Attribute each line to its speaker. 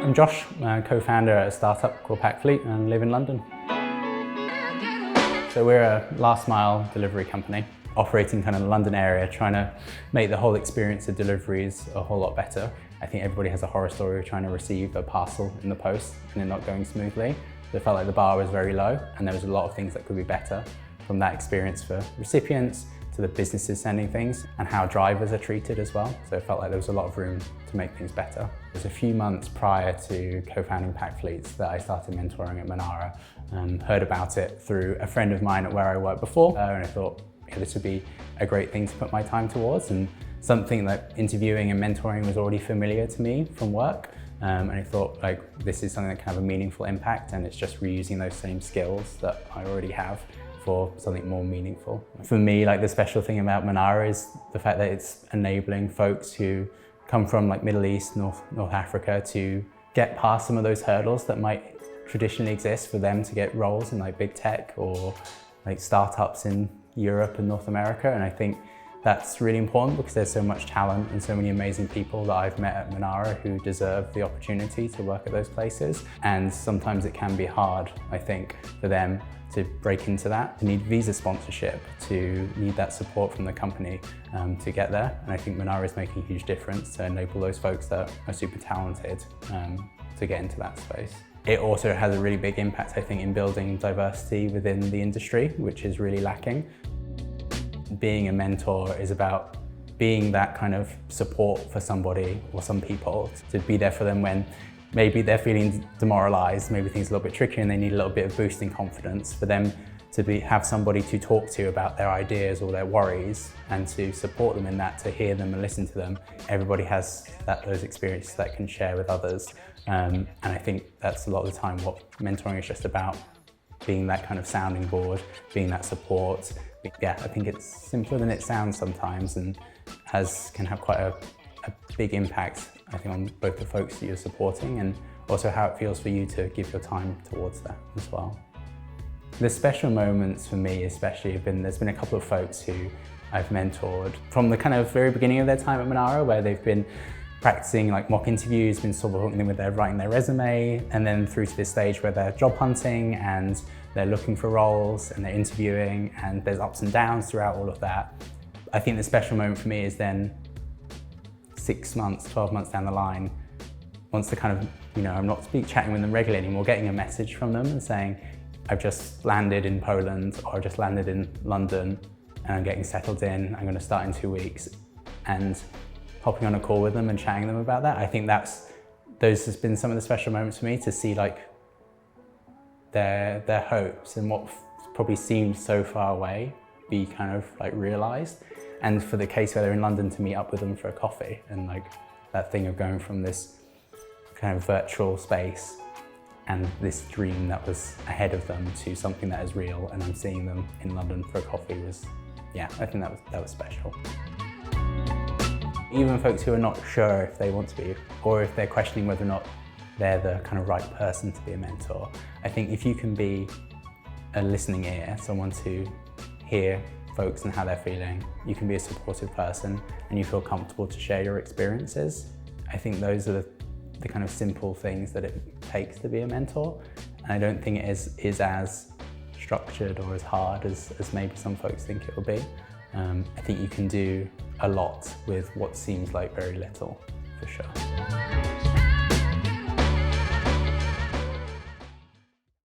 Speaker 1: I'm Josh, co-founder at a startup called Packfleet and live in London. So we're a last mile delivery company operating kind of the London area, trying to make the whole experience of deliveries a whole lot better. I think everybody has a horror story of trying to receive a parcel in the post and it not going smoothly. So it felt like the bar was very low and there was a lot of things that could be better from that experience for recipients to the businesses sending things and how drivers are treated as well. So it felt like there was a lot of room to make things better. It was a few months prior to co-founding Packfleet that I started mentoring at Manara and heard about it through a friend of mine at where I worked before. And I thought, yeah, this would be a great thing to put my time towards and something that interviewing and mentoring was already familiar to me from work. And I thought like this is something that can have a meaningful impact and it's just reusing those same skills that I already have for something more meaningful. For me, like the special thing about Manara is the fact that it's enabling folks who come from like Middle East, North Africa to get past some of those hurdles that might traditionally exist for them to get roles in like big tech or like startups in Europe and North America. And I think that's really important because there's so much talent and so many amazing people that I've met at Manara who deserve the opportunity to work at those places. And sometimes it can be hard, I think, for them to break into that, to need visa sponsorship, to need that support from the company to get there. And I think Manara is making a huge difference to enable those folks that are super talented to get into that space. It also has a really big impact, I think, in building diversity within the industry, which is really lacking. Being a mentor is about being that kind of support for somebody or some people, to be there for them when maybe they're feeling demoralized, maybe things are a little bit tricky and they need a little bit of boost in confidence, for them to have somebody to talk to about their ideas or their worries and to support them in that, to hear them and listen to them. Everybody has those experiences that can share with others. And I think that's a lot of the time what mentoring is just about, being that kind of sounding board, being that support. Yeah, I think it's simpler than it sounds sometimes and can have quite a big impact, I think, on both the folks that you're supporting and also how it feels for you to give your time towards that as well. The special moments for me especially there's been a couple of folks who I've mentored from the kind of very beginning of their time at Manara, where they've been practicing like mock interviews, been sort of writing their resume, and then through to this stage where they're job hunting and they're looking for roles and they're interviewing, and there's ups and downs throughout all of that. I think the special moment for me is then 6 months, 12 months down the line, once the kind of, I'm not chatting with them regularly anymore, getting a message from them and saying, I've just landed in Poland or I've just landed in London and I'm getting settled in, I'm going to start in 2 weeks, and hopping on a call with them and chatting them about that. I think those has been some of the special moments for me, to see like their hopes and what probably seemed so far away be kind of like realized. And for the case where they're in London, to meet up with them for a coffee, and like that thing of going from this kind of virtual space and this dream that was ahead of them to something that is real, and I'm seeing them in London for a coffee was, yeah, I think that was special. Even folks who are not sure if they want to be, or if they're questioning whether or not they're the kind of right person to be a mentor, I think if you can be a listening ear, someone to hear folks and how they're feeling, you can be a supportive person and you feel comfortable to share your experiences. I think those are the kind of simple things that it takes to be a mentor. And I don't think it is as structured or as hard as maybe some folks think it will be. I think you can do a lot with what seems like very little, for sure.